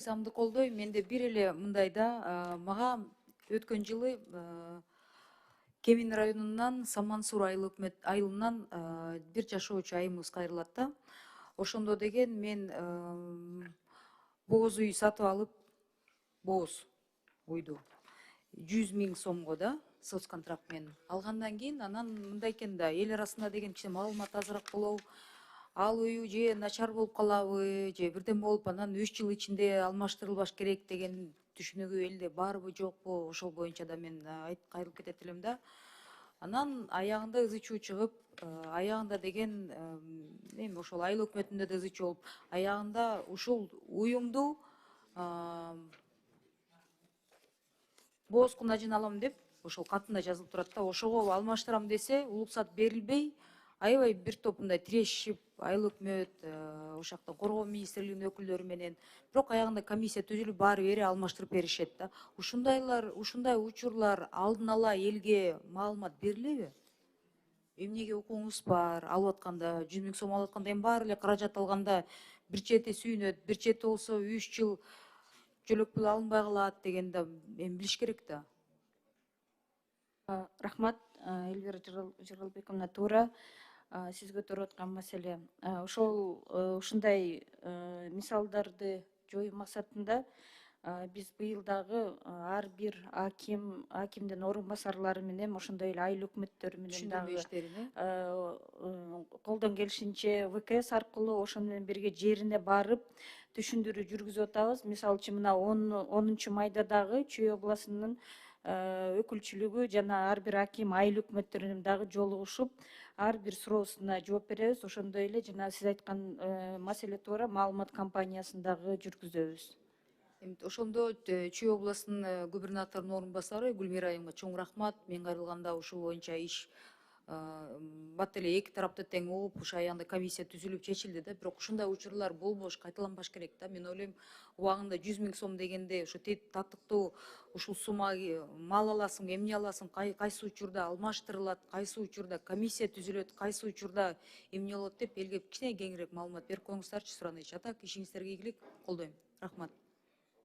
Самды колдойм. Менде бир эле мындай да, мага өткөн жылы Кемин районунан Самансур айылынан бир жашоочу айымыбыз кайрылат да. Ошондо деген мен боз үй сатып алып, боз үйдү 100 000 сомго да, соцконтракт менен алгандан кийин анан мындай экен да, эл арасында деген кичине маалымат азыраак болобу, ал үй же начар болуп калабы, же бирден болуп анан 3 жыл ичинде алмаштырылбаш керек деген түшүнүгү элде барбы жокпу, ошол боюнча да мен кайрылып кетет элем да. Анан аягында ызы чуу чыгып, аягында деген эми ошол айыл өкмөтүндө да ызы чуу болуп, аягында ушул уюмду боз кунажын алам деп ошол катында жазылып турат да. Ошого алмаштырам десе уруксат берилбей, аябай бир топ мындай тирешип, айыл өкмөт, ошол жактан коргоо министрлигинин өкүлдөрү менен, бирок аягында комиссия түзүлүп баары бери алмаштырып беришет да. Ушундай учурлар алдын ала элге маалымат берилеби? Эмнеге укугуңуз бар, алып атканда 100 000 сом алып атканда эми баары эле каражат алганда бир чети сүйүнөт, бир чети болсо 3 жыл жөлөк пул алынбай калат дегенди да эми билиш керек да. Рахмат, Эльвира Жыргалбековна, туура сиз көтөрүп аткан маселе. Ушундай мисалдарды жоюу максатында биз быйыл дагы ар бир акимдин орун басарлары менен ошондой эле айыл өкмөттөрү менен дагы колдон келишинче ВКС аркылуу ошону менен бирге жерине барып түшүндүрүү жүргүзүп атабыз. Мисалы үчүн мына 10 майда дагы Чүй областынын өкүлчүлүгү жана ар бир аким айыл өкмөттөрү менен дагы жолугушуп, ар бир суроосуна жооп беребиз. Ошондой эле жана сиз айткан маселе туура, маалымат кампаниясын дагы жүргүзөбүз. Ошондо Чүй областынын губернаторунун орун басары Гүлмира айымга чоң рахмат. Мен кайрылганда ушул боюнча иш бат эле эки тарапты тең угуп, ошо аягында комиссия түзүлүп чечилди да. Бирок ушундай учурлар болбош, кайталанбаш керек да. Мен ойлойм, убагында 100 000 сом дегенде ушу татыктуу ушул сумма мал аласың, эмне аласың, кайсы учурда алмаштырылат, кайсы учурда комиссия түзүлөт, кайсы учурда эмне болот деп элге кичине кеңирээк маалымат берип коюңуздарчы суранычы. А так ишиңиздерге ийгилик, колдойм. Рахмат.